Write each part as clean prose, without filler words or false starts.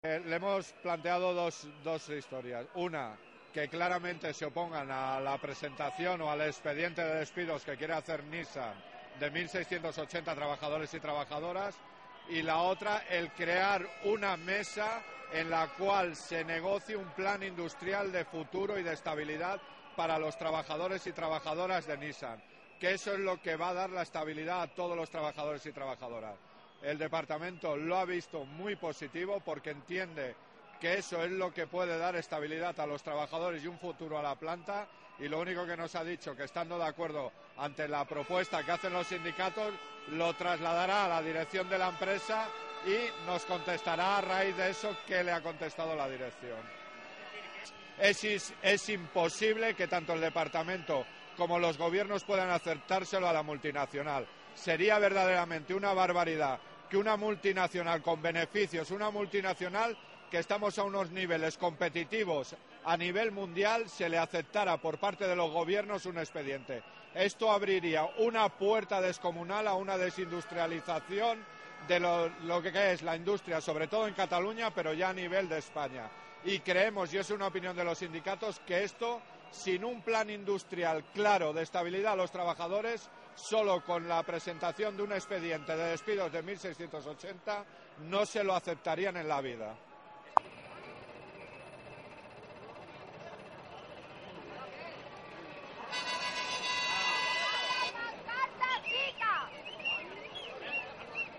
Le hemos planteado dos historias. Una, que claramente se opongan a la presentación o al expediente de despidos que quiere hacer Nissan de 1.680 trabajadores y trabajadoras. Y la otra, el crear una mesa en la cual se negocie un plan industrial de futuro y de estabilidad para los trabajadores y trabajadoras de Nissan, que eso es lo que va a dar la estabilidad a todos los trabajadores y trabajadoras. El departamento lo ha visto muy positivo porque entiende que eso es lo que puede dar estabilidad a los trabajadores y un futuro a la planta, y lo único que nos ha dicho, que estando de acuerdo ante la propuesta que hacen los sindicatos, lo trasladará a la dirección de la empresa y nos contestará a raíz de eso qué le ha contestado la dirección. Es imposible que tanto el departamento como los gobiernos puedan aceptárselo a la multinacional. Sería verdaderamente una barbaridad que una multinacional con beneficios, una multinacional que estamos a unos niveles competitivos a nivel mundial, se le aceptara por parte de los gobiernos un expediente. Esto abriría una puerta descomunal a una desindustrialización de lo que es la industria, sobre todo en Cataluña, pero ya a nivel de España. Y creemos, y es una opinión de los sindicatos, que esto, sin un plan industrial claro de estabilidad a los trabajadores, solo con la presentación de un expediente de despidos de 1.680, no se lo aceptarían en la vida.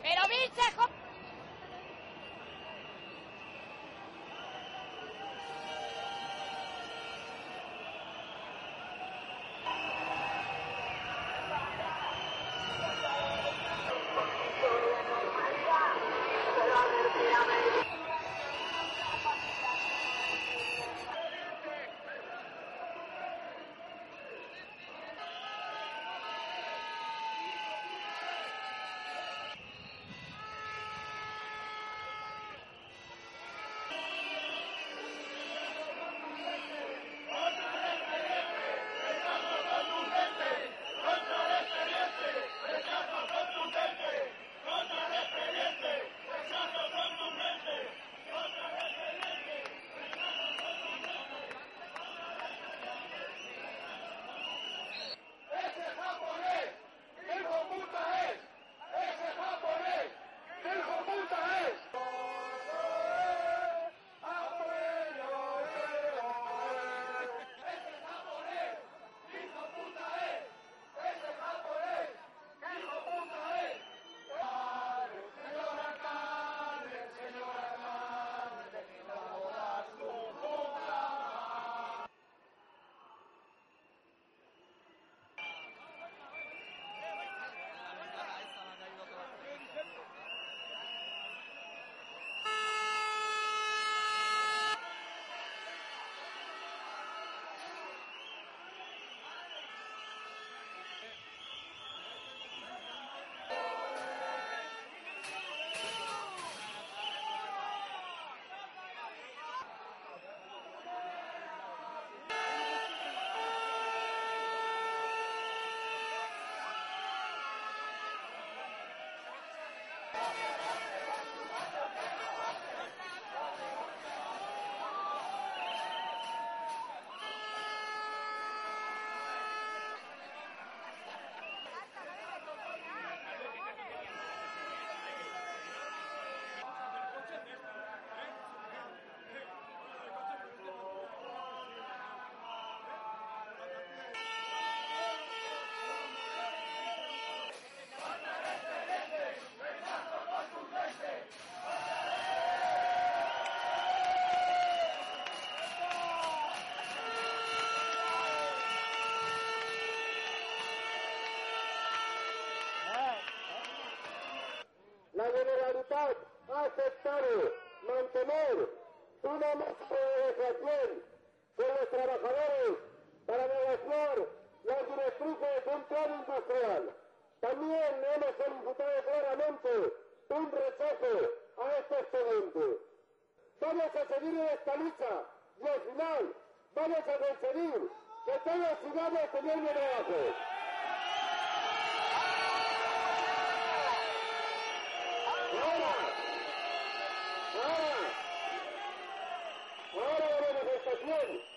Pero bicho, la Generalitat ha aceptado mantener una mesa de negociación con los trabajadores para negociar las directrices de un plan industrial. También hemos solicitado claramente un rechazo a este expediente. Vamos a seguir en esta lucha y al final vamos a conseguir que todos sigamos teniendo trabajo. Ahora, bien.